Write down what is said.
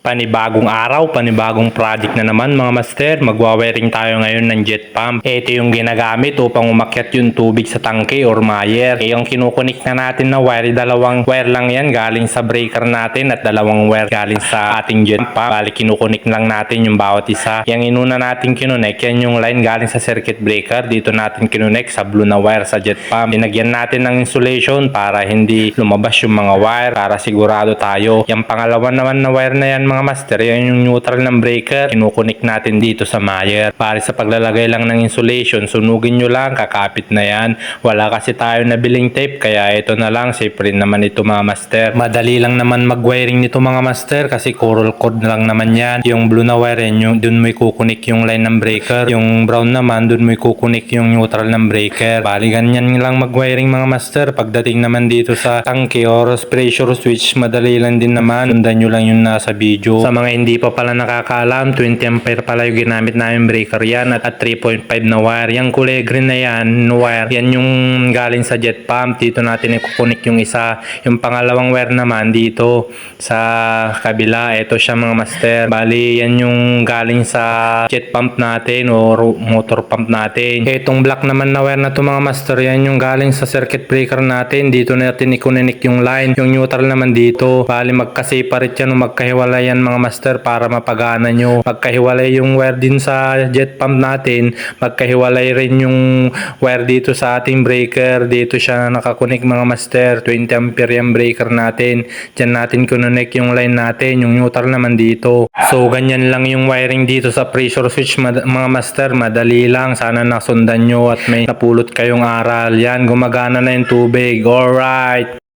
Panibagong araw, panibagong project na naman mga master. Magwa-wiring tayo ngayon ng jet pump. Ito yung ginagamit upang umakyat yung tubig sa tangke or mayer. Yung kinukunik na natin na wire, dalawang wire lang yan galing sa breaker natin at dalawang wire galing sa ating jet pump. Bali kinukunik lang natin yung bawat isa. Yung inuna natin kinunik, yan yung line galing sa circuit breaker. Dito natin kinunik sa blue na wire sa jet pump. Dinagyan natin ng insulation para hindi lumabas yung mga wire, para sigurado tayo. Yung pangalawa naman na wire na yan mga master, yan yung neutral ng breaker, kinukunik natin dito sa mayer. Para sa paglalagay lang ng insulation, sunugin nyo lang, kakapit na yan. Wala kasi tayo nabiling tape, kaya ito na lang, safe rin naman ito mga master. Madali lang naman mag-wiring nito mga master kasi coral cord lang naman yan. Yung blue na wire yan, dun mo ikukunik yung line ng breaker. Yung brown naman, dun mo ikukunik yung neutral ng breaker. Bali ganyan lang mag-wiring mga master. Pagdating naman dito sa tangke or pressure switch, madali lang din naman. Sundan nyo lang yung nasa video. Sa mga hindi pa pala nakakaalam, 20 ampere pala yung ginamit namin breaker yan at 3.5 na wire. Yung kulay green na yan, wire, yan yung galing sa jet pump. Dito natin ikukunik yung isa. Yung pangalawang wire naman dito sa kabila. Ito siya mga master. Bali, yan yung galing sa jet pump natin or motor pump natin. Itong black naman na wire na to mga master, yan yung galing sa circuit breaker natin. Dito natin ikukunik yung line. Yung neutral naman dito. Bali, magka-separate yan o magkahiwalay yan mga master para mapagana nyo. Magkahiwalay yung wire din sa jet pump natin, magkahiwalay rin yung wire dito sa ating breaker. Dito siya nakakunik mga master. 20 ampere yung breaker natin. Diyan natin kunonek yung line natin, yung neutral naman dito. So ganyan lang yung wiring dito sa pressure switch mga master. Madali lang, sana nasundan nyo at may napulot kayong aral. Yan, gumagana na yung tubig. Alright.